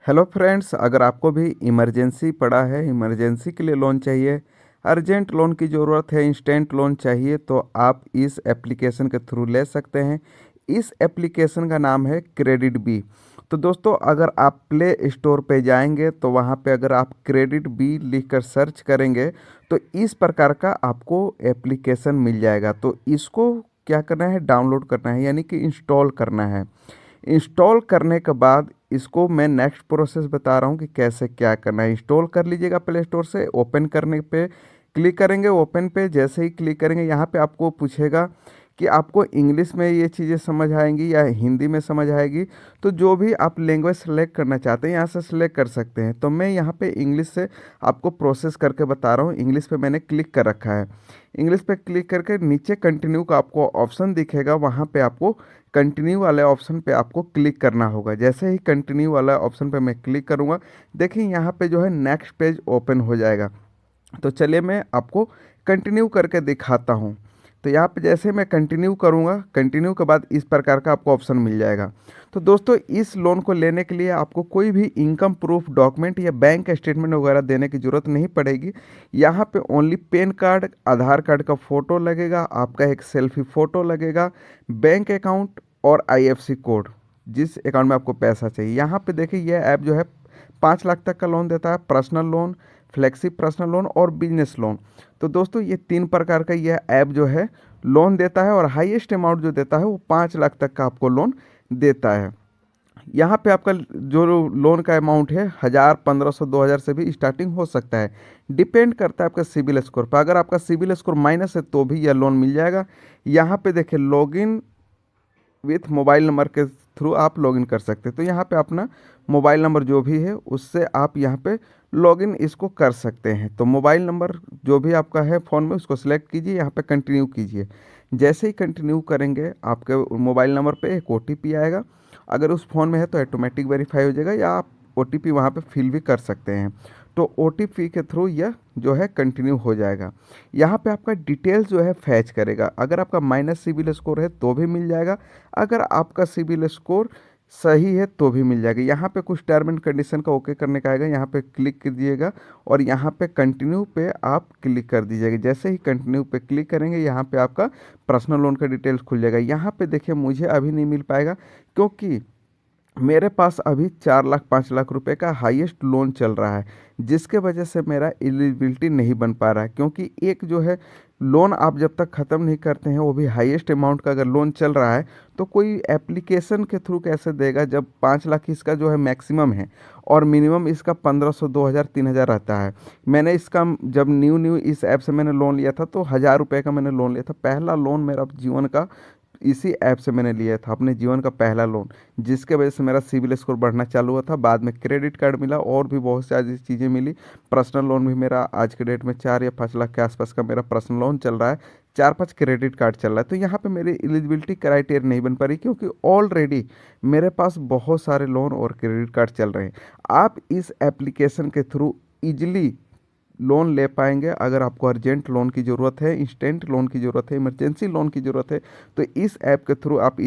Hello friends, अगर आपको भी इमरजेंसी पड़ा है, इमरजेंसी के लिए लोन चाहिए, अर्जेंट लोन की ज़रूरत है, इंस्टेंट लोन चाहिए, तो आप इस एप्लीकेशन के थ्रू ले सकते हैं। इस एप्लीकेशन का नाम है क्रेडिट बी। तो दोस्तों, अगर आप प्ले स्टोर पे जाएंगे तो वहाँ पे अगर आप क्रेडिट बी लिखकर सर्च करेंगे तो इस प्रकार का आपको एप्लीकेशन मिल जाएगा। तो इसको क्या करना है, डाउनलोड करना है, यानी कि इंस्टॉल करना है। इंस्टॉल करने के बाद इसको मैं नेक्स्ट प्रोसेस बता रहा हूँ कि कैसे क्या करना है। इंस्टॉल कर लीजिएगा प्ले स्टोर से, ओपन करने पे क्लिक करेंगे। ओपन पे जैसे ही क्लिक करेंगे, यहाँ पे आपको पूछेगा कि आपको इंग्लिश में ये चीज़ें समझ आएंगी या हिंदी में समझ आएगी। तो जो भी आप लैंग्वेज सेलेक्ट करना चाहते हैं यहाँ से सेलेक्ट कर सकते हैं। तो मैं यहाँ पे इंग्लिश से आपको प्रोसेस करके बता रहा हूँ। इंग्लिश पे मैंने क्लिक कर रखा है। इंग्लिश पे क्लिक करके नीचे कंटिन्यू का आपको ऑप्शन दिखेगा, वहाँ पे आपको कंटिन्यू वाले ऑप्शन पे आपको क्लिक करना होगा। जैसे ही कंटिन्यू वाला ऑप्शन पे मैं क्लिक करूँगा, देखिए यहाँ पे जो है नेक्स्ट पेज ओपन हो जाएगा। तो चलिए मैं आपको कंटिन्यू करके दिखाता हूँ। तो यहाँ पे जैसे मैं कंटिन्यू करूँगा, कंटिन्यू के बाद इस प्रकार का आपको ऑप्शन मिल जाएगा। तो दोस्तों, इस लोन को लेने के लिए आपको कोई भी इनकम प्रूफ डॉक्यूमेंट या बैंक स्टेटमेंट वगैरह देने की ज़रूरत नहीं पड़ेगी। यहाँ पे ओनली पैन कार्ड, आधार कार्ड का फ़ोटो लगेगा, आपका एक सेल्फी फ़ोटो लगेगा, बैंक अकाउंट और आईएफएससी कोड, जिस अकाउंट में आपको पैसा चाहिए। यहाँ पे देखिए, यह ऐप जो है 5 लाख तक का लोन देता है, personal loan, flexi personal loan और बिजनेस लोन। तो दोस्तों, ये 3 प्रकार का यह ऐप जो है लोन देता है, और हाईएस्ट अमाउंट जो देता है वो 5 लाख तक का आपको लोन देता है। यहाँ पे आपका जो लोन का अमाउंट है 1,000, 1,500, 2,000 से भी स्टार्टिंग हो सकता है। डिपेंड करता है आपका सिबिल स्कोर पर। अगर आपका सिबिल स्कोर माइनस है तो भी यह लोन मिल जाएगा। यहाँ पे देखिए, लॉगिन विथ मोबाइल नंबर के थ्रू आप लॉगिन कर सकते हैं। तो यहाँ पे अपना मोबाइल नंबर जो भी है उससे आप यहाँ पे लॉगिन इसको कर सकते हैं। तो मोबाइल नंबर जो भी आपका है फ़ोन में, उसको सिलेक्ट कीजिए, यहाँ पे कंटिन्यू कीजिए। जैसे ही कंटिन्यू करेंगे, आपके मोबाइल नंबर पे एक ओटीपी आएगा। अगर उस फ़ोन में है तो ऑटोमेटिक वेरीफाई हो जाएगा, या आप ओटीपी वहाँ पे फिल भी कर सकते हैं। तो ओटीपी के थ्रू यह जो है कंटिन्यू हो जाएगा। यहाँ पे आपका डिटेल्स जो है फैच करेगा। अगर आपका माइनस सिबिल स्कोर है तो भी मिल जाएगा, अगर आपका सिबिल स्कोर सही है तो भी मिल जाएगा। यहाँ पे कुछ टर्म एंड कंडीशन का ओके करने का आएगा, यहाँ पे क्लिक कीजिएगा और यहाँ पे कंटिन्यू पे आप क्लिक कर दीजिएगा। जैसे ही कंटिन्यू पे क्लिक करेंगे, यहाँ पे आपका पर्सनल लोन का डिटेल्स खुल जाएगा। यहाँ पे देखिए, मुझे अभी नहीं मिल पाएगा क्योंकि मेरे पास अभी 4 लाख 5 लाख रुपए का हाईएस्ट लोन चल रहा है, जिसके वजह से मेरा एलिजिबिलिटी नहीं बन पा रहा है। क्योंकि एक जो है लोन आप जब तक ख़त्म नहीं करते हैं, वो भी हाईएस्ट अमाउंट का अगर लोन चल रहा है, तो कोई एप्लीकेशन के थ्रू कैसे देगा, जब 5 लाख इसका जो है मैक्सिमम है और मिनिमम इसका 1,500, 2,000, 3,000 रहता है। मैंने इसका जब न्यू न्यू इस ऐप से मैंने लोन लिया था तो 1,000 रुपये का मैंने लोन लिया था। पहला लोन मेरा जीवन का इसी ऐप से मैंने लिया था, अपने जीवन का पहला लोन, जिसके वजह से मेरा सिबिल स्कोर बढ़ना चालू हुआ था। बाद में क्रेडिट कार्ड मिला और भी बहुत सारी चीज़ें मिली। पर्सनल लोन भी मेरा आज के डेट में 4 या 5 लाख के आसपास का मेरा पर्सनल लोन चल रहा है। 4-5 क्रेडिट कार्ड चल रहा है। तो यहाँ पे मेरी एलिजिबिलिटी क्राइटेरिया नहीं बन पा रही, क्योंकि ऑलरेडी मेरे पास बहुत सारे लोन और क्रेडिट कार्ड चल रहे हैं। आप इस एप्लीकेशन के थ्रू इजिली लोन ले पाएंगे। अगर आपको अर्जेंट लोन की ज़रूरत है, इंस्टेंट लोन की ज़रूरत है, इमरजेंसी लोन की ज़रूरत है, तो इस ऐप के थ्रू आप